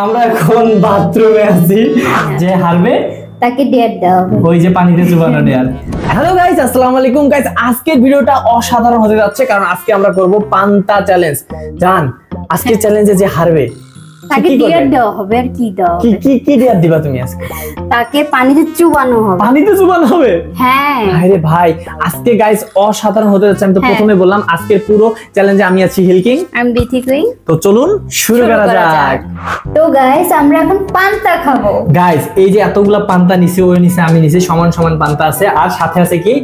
আমরা এখন বাথরুমে আছি, যে হারবে তাকে ডেয়ার দেওয়া হবে, ওই যে পানিতে চুবানো ডেয়ার। হ্যালো গাইস, আসসালামু আলাইকুম গাইস। আজকের ভিডিওটা অসাধারণ হতে যাচ্ছে, কারণ আজকে আমরা করব পান্তা চ্যালেঞ্জ। জান, আজকের চ্যালেঞ্জে যে হারবে তাকে ডেয়ার দেওয়া হবে। আর কি দেওয়া হবে? কি ডেয়ার দিবা তুমি আজকে? তাকে পানিতে চুবানো হবে। পানিতে চুবানো হবে? হ্যাঁ। আরে ভাই, আজকে গাইস অসাধারণ হতে যাচ্ছে। আমি তো প্রথমে বললাম আজকের পুরো চ্যালেঞ্জে আমি আছি হিল কিং, আমি বিথি কুইন। তো চলুন শুরু করা যাক। তো গাইস, আমরা এখন পান্তা খাবো। গাইস, এই যে এতগুলা পান্তা নিছি, ওই নিচে আমি নিছি, সমান সমান পান্তা আছে, আর সাথে আছে কি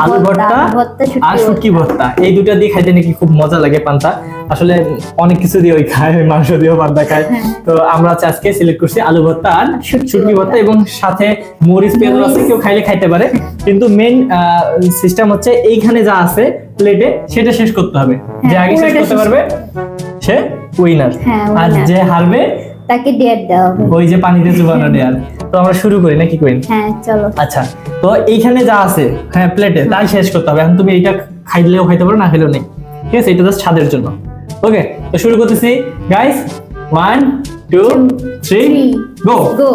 আলু ভর্তা আর শুটকি ভর্তা। এই দুটো দিয়ে খাইতে নাকি খুব মজা লাগে পান্তা। আসলে অনেক কিছু দিয়ে ওই খায়, মাংস দিয়েও পান্তা খায়। তো আমরা আজকে সিলেক্ট করছি আলু ভর্তা আর শুটকি ভর্তা, এবং সাথে মরিচ পেঁয়াজ আছে, কেউ খাইলে খাইতে পারে। কিন্তু মেইন সিস্টেম হচ্ছে এইখানে যা আছে প্লেটে সেটা শেষ করতে হবে। যে আগে শেষ করতে পারবে সে উইনার, আর যে হারবে তাকে ডেয়ার দেওয়া হবে, ওই যে পানিতে চুবানো ডেয়ার। তো আমরা শুরু করি নাকি কুইন? হ্যাঁ চলো। আচ্ছা, তো এইখানে যা আছে হ্যাঁ প্লেটে তাই শেষ করতে হবে। এখন তুমি এইটা খাইলেও খাইতে পারো, না খাইলেও নেই, ঠিক আছে? এটা জাস্ট স্বাদের জন্য। ওকে, তো শুরু করতেছি গাইস। 1 2 3 গো গো।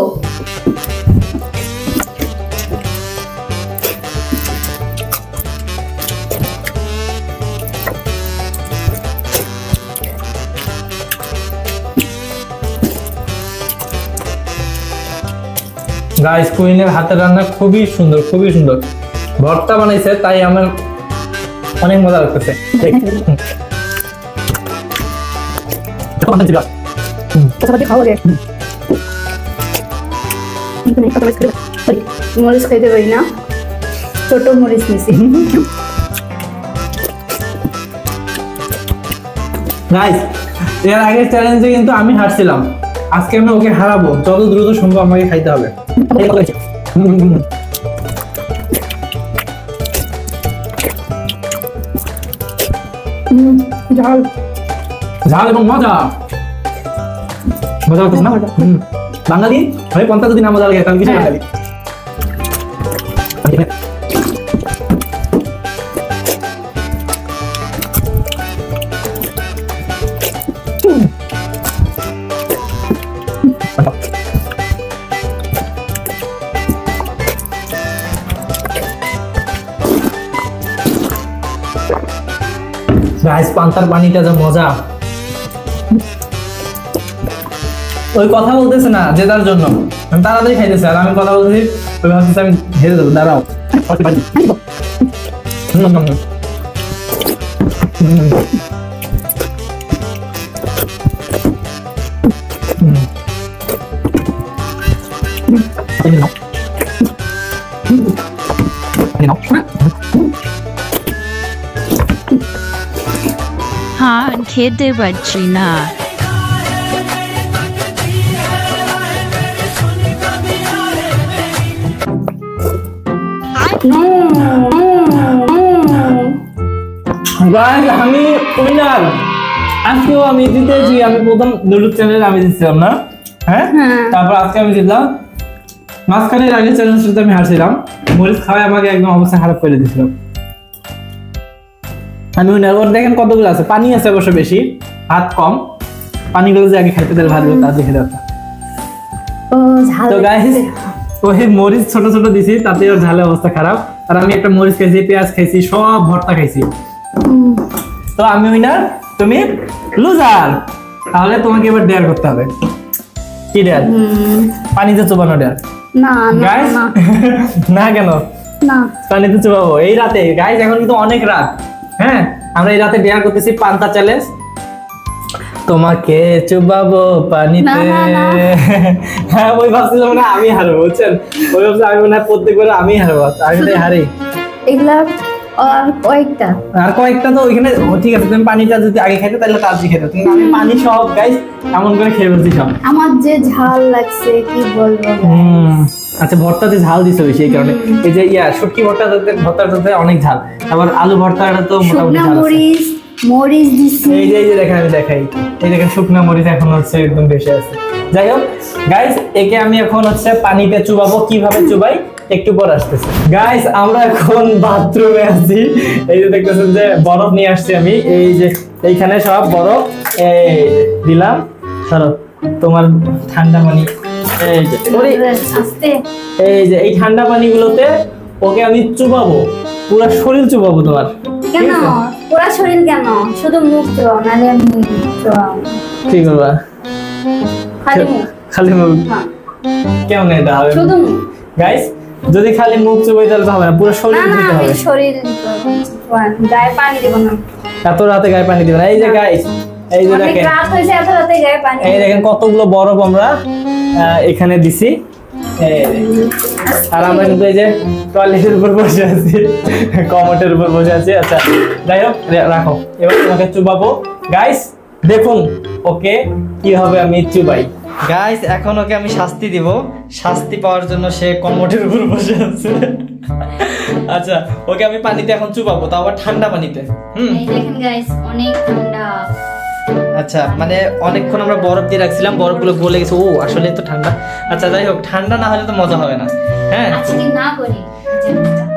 গাইস, কুইনের হাতের রান্না খুবই সুন্দর, খুবই সুন্দর। ভর্তা বানাইছে, তাই আমার অনেক মজা লাগতেছে। মরিচ খাইতে পারি না, ছোট মরিচ নিছি। গাইস, এর আগের চ্যালেঞ্জে কিন্তু আমি হারছিলাম, আজকে আমি ওকে হারাবো। যত দ্রুত সম্ভব আমাকে খাইতে হবে। ঝাল ঝাল এবং মজা মজা হচ্ছে না? বাঙালি ভাই, পন্থা যদি না মজা লাগে তাহলে কিছু বাঙালি। গাইস, পান্তার পানিটা যা মজা। ওই কথা বলতেছে না যে তার জন্য আমি তাড়াতাড়ি খাইতেছি, আর আমি কথা বলতেছি ওই ভাবতেছি আমি হেরে যাবো। দাঁড়াও, हाँ खेते बच्ची ना। আমি উইনার, আজকেও আমি জিতেছি। আমি প্রথম নুডলস চ্যানেল আমি জিতছিলাম না? হ্যাঁ, তারপর আজকে আমি জিতলাম। মাঝখানের আগের চ্যালেঞ্জটাতে আমি হারছিলাম, মরিচ খাওয়ায় আমাকে একদম অবস্থা খারাপ করে দিয়েছিল। আমি উইনার। ওর দেখেন কতগুলো আছে, পানি আছে অবশ্য বেশি, হাত কম। পানিগুলো যে আগে খাইতে তাহলে ভালো হতো, আর দেখে যাচ্ছে। তো গাইস, ওই মরিচ ছোট ছোট দিছি, তাতে ওর ঝালের অবস্থা খারাপ। আর আমি একটা মরিচ খাইছি, পেঁয়াজ খাইছি, সব ভর্তা খাইছি। তো আমি উইনার, তুমি লুজার। তাহলে তোমাকে এবার ডেয়ার করতে হবে। কি ডেয়ার? পানিতে চুবানো ডেয়ার। না গাইস, না কেন? না, পানিতে চুবাবো এই রাতে। গাইস, এখন কিন্তু অনেক রাত। হ্যাঁ, আমরা এই রাতে ডেয়ার করতেছি পান্তা চ্যালেঞ্জ। তোমাকে চুবাবো পানিতে। হ্যাঁ, ওই ভাবছিলাম মানে আমি হারবো, বুঝছেন? ওই ভাবছি আমি মনে হয় প্রত্যেকবার আমি হারবো, আমি তো হারি। এগুলা আর কয়েকটা তো ওইখানে ঠিক আছে। তুমি পানিটা যদি আগে খাইতে তাহলে তাড়াতাড়ি খেতে, তুমি আমি পানি সব গাইস এমন করে খেয়ে বলছি সব। আমার যে ঝাল লাগছে কি বলবো। আচ্ছা, ভর্তাতে ঝাল দিছে বেশি, এই কারণে। এই যে শুটকি ভর্তাতে অনেক ঝাল, আবার আলু ভর্তাটা তো মোটামুটি ঝাল আছে। মরিচ দিছি, এই যে দেখেন, আমি দেখাই, এই দেখেন শুকনা মরিচ এখন হচ্ছে একদম বেশি আছে। যাই হোক গাইস, একে আমি এখন হচ্ছে পানিতে চুবাবো। কিভাবে চুবাই একটু পর আসতেছে। গাইস, আমরা এখন বাথরুমে আছি। এই যে দেখতেছেন যে বরফ নিয়ে আসছি আমি, এই যে এইখানে সব বরফ এই দিলাম। চলো তোমার ঠান্ডা পানি। এই যে ওরে আস্তে এই যে এই ঠান্ডা পানিগুলোতে ওকে আমি চুবাবো, পুরো শরীর চুবাবো তোমার। কেন পুরো শরীর কেন, শুধু মুখ চুবাও, নালে আমি চুবাও। কি করবা? খালি মুখ। খালি মুখ? হ্যাঁ কেমন এটা হবে? শুধু মুখ। গাইস যদি খালি মুখ চুবাই তাহলে তো হবে না, পুরো শরীর না না দিতে আমি হবে। শরীর গায়ে পানি দেব না। এত রাতে গায়ে পানি দিবে না। এই যে গাইস, এই যে অনেক দেখেন, রাত হয়েছে, এত রাতে গায়ে পানি। এই দেখেন কতগুলো বরফ আমরা এখানে দিছি। আর আমরা কিন্তু এই যে টয়লেটের উপর বসে আছি, কমোটের উপর বসে আছি। আচ্ছা যাই হোক, রাখো। এবার তোমাকে চুবাবো। গাইস দেখুন ওকে কিভাবে আমি চুবাই। গাইস এখন ওকে আমি শাস্তি দিব। শাস্তি পাওয়ার জন্য সে কমোটের উপর বসে আছে। আচ্ছা ওকে আমি পানিতে এখন চুবাবো, তাও আবার ঠান্ডা পানিতে। এই দেখেন গাইস অনেক ঠান্ডা। আচ্ছা মানে অনেকক্ষণ আমরা বরফ দিয়ে রাখছিলাম, বরফগুলো গলে গেছে। ও আসলে তো ঠান্ডা। আচ্ছা যাই হোক, ঠান্ডা না হলে তো মজা হবে না। হ্যাঁ আজকে না করি,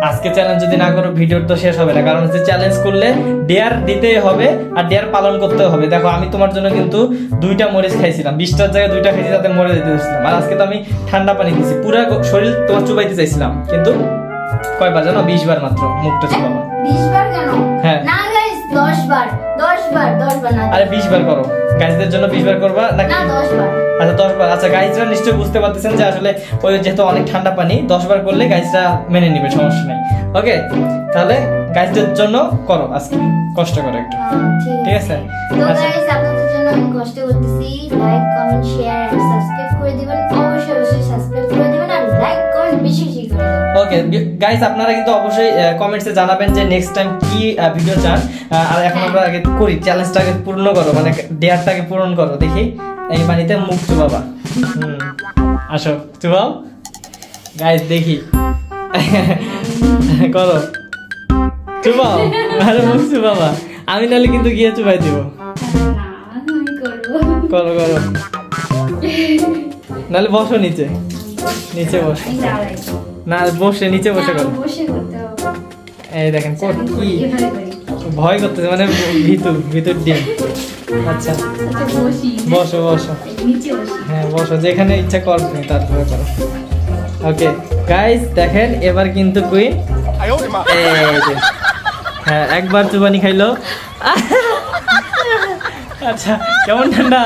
আজকে চ্যালেঞ্জ যদি না করো ভিডিওর তো শেষ হবে না, কারণ হচ্ছে চ্যালেঞ্জ করলে ডেয়ার দিতেই হবে আর ডেয়ার পালন করতে হবে। দেখো আমি তোমার জন্য কিন্তু 2টা মরিচ খাইছিলাম, 20টার জায়গায় 2টা খাইছি, যাতে মরে যেতে দিয়েছিলাম। আর আজকে তো আমি ঠান্ডা পানি দিয়েছি, পুরো শরীর তোমার চুবাইতে চাইছিলাম, কিন্তু কয়বার জানো? 20 বার মাত্র মুখটা চুবাবো। 20 বার কেন? হ্যাঁ না গাইস 10 বার, 10 বার, 10 বার না। আরে 20 বার করো। গাইজদের জন্য 20 বার করবা নাকি? না 10 বার। আচ্ছা 10 বার। আচ্ছা গাইজরা নিশ্চয়ই বুঝতে পারতেছেন যে আসলে ওই যেহেতু অনেক ঠান্ডা পানি, 10 বার করলে গাইজরা মেনে নিবে, সমস্যা নাই। ওকে তাহলে গাইজদের জন্য করো আজকে, কষ্ট করো একটু, ঠিক আছে? তো আচ্ছা গাইস আপনাদের জন্য আমি কষ্ট করতেছি। Like comment share and subscribe করে দিবেন, অবশ্যই অবশ্যই সাবস্ক্রাইব করে দিবেন আর লাইক কমেন্ট বেশি বেশি করে দিবেন। ওকে গাইস আপনারা কিন্তু অবশ্যই কমেন্টসে জানাবেন যে নেক্সট টাইম কি ভিডিও চান। আর এখন আমরা আগে করি, চ্যালেঞ্জটাকে পূর্ণ করো, মানে ডেয়ারটাকে পূরণ করো। দেখি এই পানিতে মুখ চুবাবা। আসো চুবাও গাইস, দেখি করো, চুবাও। আরে মুখ চুবাবা, আমি নাহলে কিন্তু গিয়ে চুবাই দিব। না আমি করব। করো করো, নাহলে বসো নিচে, নিচে বসো। আমি দাঁড়াই। না বসে নিচে বসে করো। না, বসে করতে হবে। এই দেখেন কি কিভাবে করি? ভয় করতেছে, মানে ভিতর ডিম। আচ্ছা আচ্ছা বসি। বসো বসো, নিচে বসি। হ্যাঁ বসো, যেখানে ইচ্ছা করো তারপরে করো। ওকে গাইস দেখেন এবার কিন্তু কুইন এই যে হ্যাঁ একবার চুবানি খাইলো। আচ্ছা কেমন ঠান্ডা?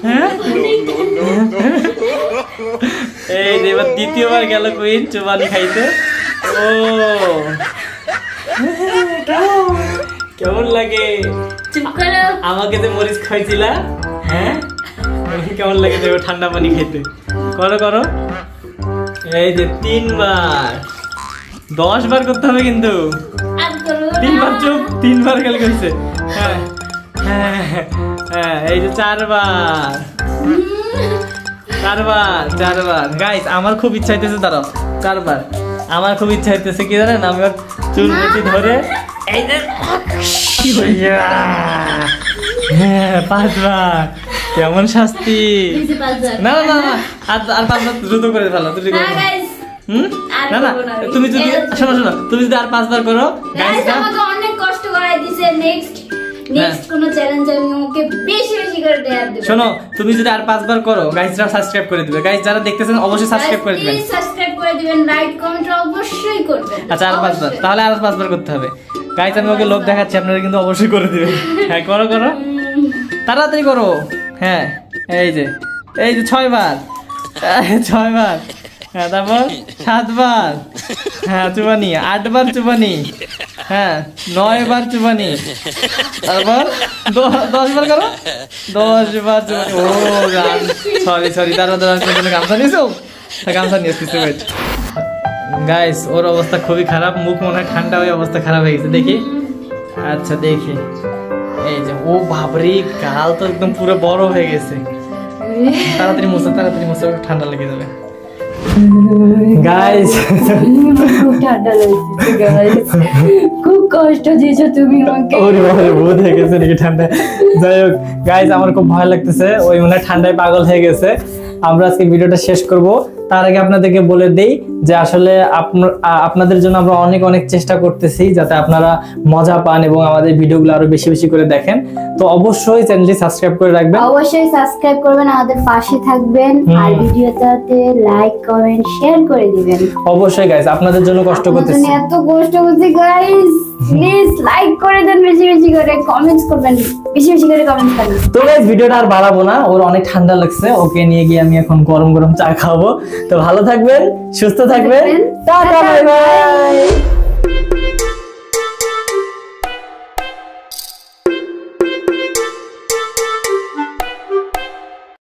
হ্যাঁ এই যে এবার দ্বিতীয়বার গেল কুইন চুবানি খাইতে। ও কেমন লাগে? চুপ করো। আমাকে তো মরিচ খাইছিলা, হ্যাঁ কেমন লাগে দেখো ঠান্ডা পানি খাইতে? করো করো, এই যে 3 বার, 10 বার করতে হবে কিন্তু। আর করো 3 বার চুপ, 3 বার খেলে কইছে। হ্যাঁ হ্যাঁ হ্যাঁ এই যে 4 বার, 4 বার, 4 বার। গাইস আমার খুব ইচ্ছা হইতেছে, দাঁড়াও 4 বার। আমার খুব ইচ্ছা হইতেছে কি জানেন, আমি ওর চুল মুঠি ধরে এই যে হ্যাঁ 5 বার। কেমন শাস্তি? নিচে পাঁচবার। না না না আর 5 বার দ্রুত করে ফেলো, দ্রুত করে না ফেলো। গাইস আর না না করবো না আমি। তুমি যদি শোনো শোনো, তুমি যদি আর 5 বার করো গাইস গাইস আমাকে অনেক কষ্ট করাই দিছে। নেক্সট কোন চ্যালেঞ্জ আমি ওকে বেশি বেশি করে দেয়া দেব। শোনো তুমি যদি আর 5 বার করো গাইসরা সাবস্ক্রাইব করে দিবে। গাইস যারা দেখতেছেন অবশ্যই সাবস্ক্রাইব করে দিবেন। প্লিজ সাবস্ক্রাইব করে দিবেন, লাইক কমেন্ট অবশ্যই করবেন। আচ্ছা আর 5 বার, তাহলে আর 5 বার করতে হবে। গাইস আমি ওকে লোক দেখাচ্ছি, আপনারা কিন্তু অবশ্যই করে দিবেন। হ্যাঁ করো করো, তাড়াতাড়ি করো। হ্যাঁ এই যে 6 বার, 6 বার। হ্যাঁ তারপর 7 বার, হ্যাঁ চুবানি, 8 বার চুবানি, হ্যাঁ 9 বার চুবানি, তারপর 10 বার করো, 10 বার চুবানি। ও গান সরি দাঁড়া গামছা নিয়েছো, গামছা নিয়ে আসতেছে। ওয়েট গাইস ওর অবস্থা খুবই খারাপ, মুখ মনে হয় ঠান্ডা হয়ে অবস্থা খারাপ হয়ে গেছে। দেখি আচ্ছা দেখি, এই যে ও বাবরে গাল তো একদম পুরো বড় হয়ে গেছে। তাড়াতাড়ি মুছো, ঠান্ডা লেগে যাবে। গাইস খুব ঠান্ডা লাগছে গাইস, খুব কষ্ট দিয়েছো তুমি আমাকে। ওরে বাবা বহুত হয়ে গেছে নাকি ঠান্ডা। যাই হোক গাইস আমার খুব ভয় লাগতেছে, ওই মনে হয় ঠান্ডায় পাগল হয়ে গেছে। আমরা আজকে ভিডিওটা শেষ করব। তার আগে আপনাদেরকে বলে দেই যে আসলে আপনাদের জন্য আমরা অনেক অনেক চেষ্টা করতেছি যাতে আপনারা মজা পান এবং আমাদের ভিডিওগুলো আরো বেশি বেশি করে দেখেন। তো অবশ্যই চ্যানেলটি সাবস্ক্রাইব করে রাখবেন, অবশ্যই সাবস্ক্রাইব করবেন, আমাদের পাশে থাকবেন, আর ভিডিওটাতে লাইক কমেন্ট শেয়ার করে দিবেন। অবশ্যই গাইস, আপনাদের জন্য কষ্ট করতেছি, এত কষ্ট করছি গাইস, প্লিজ লাইক করে দেন, বেশি বেশি করে কমেন্টস করবেন, বেশি বেশি করে কমেন্ট করবেন। তো গাইস ভিডিওটা আর বাড়াবো না, ওর অনেক ঠান্ডা লাগছে, ওকে নিয়ে গিয়ে আমি এখন গরম গরম চা খাবো। তো ভালো থাকবেন, সুস্থ থাকবেন, টাটা বাই বাই।